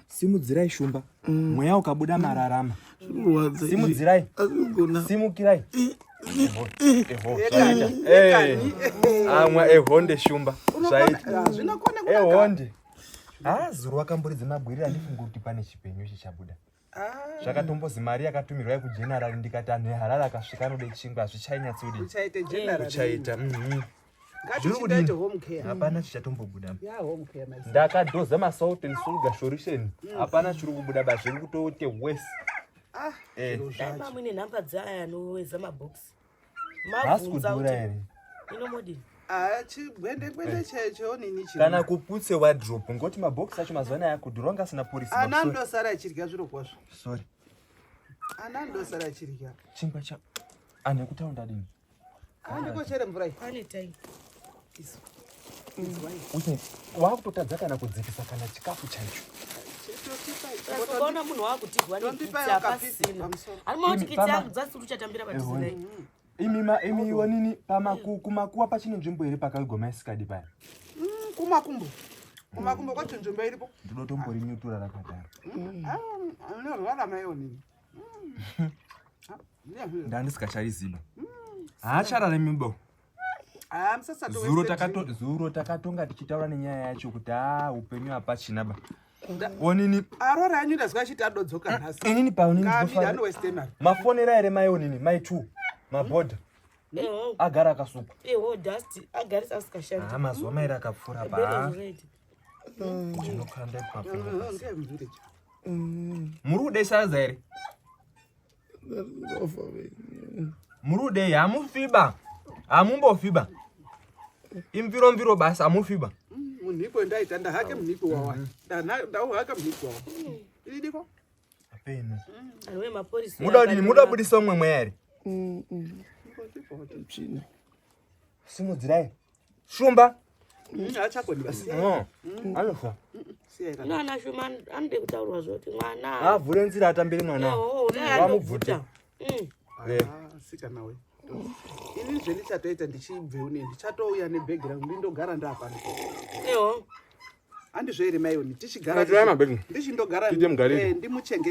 Simudzirai shumba. Mweya ukabuda mararama. Simudzirai. Simukirai. Amwa ehonde shumba. Zvaita. Ehonde. Zuru wakamburidza mabwirira ndifunga kuti pane chipenyu chichabuda. Zvakatombozi mari yakatumirwa kugeneral ndikati anhu eHarare akasvika anode chingwa zvichainyatsude. Uchaite general. Uchaita. Ngatichitaite home care. Hapana chichatombobuda. Ya home care masi. Ndakadoza masalt and sugar solution. Hapana chiri kubuda basi zviri kutoite worse. Dai mwine nhamba dzaya anoweza mabox. Mavhunza kuti inomodi. Chigwende checho nini chini. Kana kuputse wardrobe ngoti mabox acho mazwana yakudhurwa ngasina police box. Anandosara achirya zviro kwazvo. Sorry. Anandosara achirya. Chingwa cha ane kutaunda dini. Andiko chere mvura iyi. Pane time. Uti wakutotadza kana kudzikisa kana chikafu chaicho. Ukaona munhu wakutigwa nekudzia pasina. Arimoti kitsa dzasuru chatambira padizai. Imi nini kumakuwa pachine nzvimbo iri pakaigoma isikadi paya. Kumakumbo kwacho nzvimbo iripo. Ndinotombori nyutura rakadaro. Anorwara nayo nini? Ndandisikachariziba. Haachararamiba. Zuro takatonga tichitaura nenyaya yacho kuti upenyu hapachina ba. Onini arora anyu ndazwa chiti adodzoka nhasi. Inini paunini ndofana mafonera ere mai onini mai 2 mabhodha. Agara akasuka. Dust agarisa asikashanda. Mazuva maira akapfura pa. Ndinokanda papera. Murude saza ere. Murude yamufiba. Amumbofiba. Imviro basa amufiba. Muniko ndaita ndahake muniko wawa. Ndahaka muniko wawa. Ilidiko? Apeno. Anwe mapolisi. Muda budisa umwe ere. Simudzirai. Shumba. Achakoni basi. Anofa. Ana shuma ande kutaurwa zvoti mwana. Avhure nzira atambire mwana. Vamubvuta. Sika nawe. Ini zvendichatoita ndichibve une ndichatouya nebhegi rangu ndindogara ndapano. Eho. Andizvo ere mayoni tichigara. Ndiyama bhegi. Ndichindogara ndimuchenge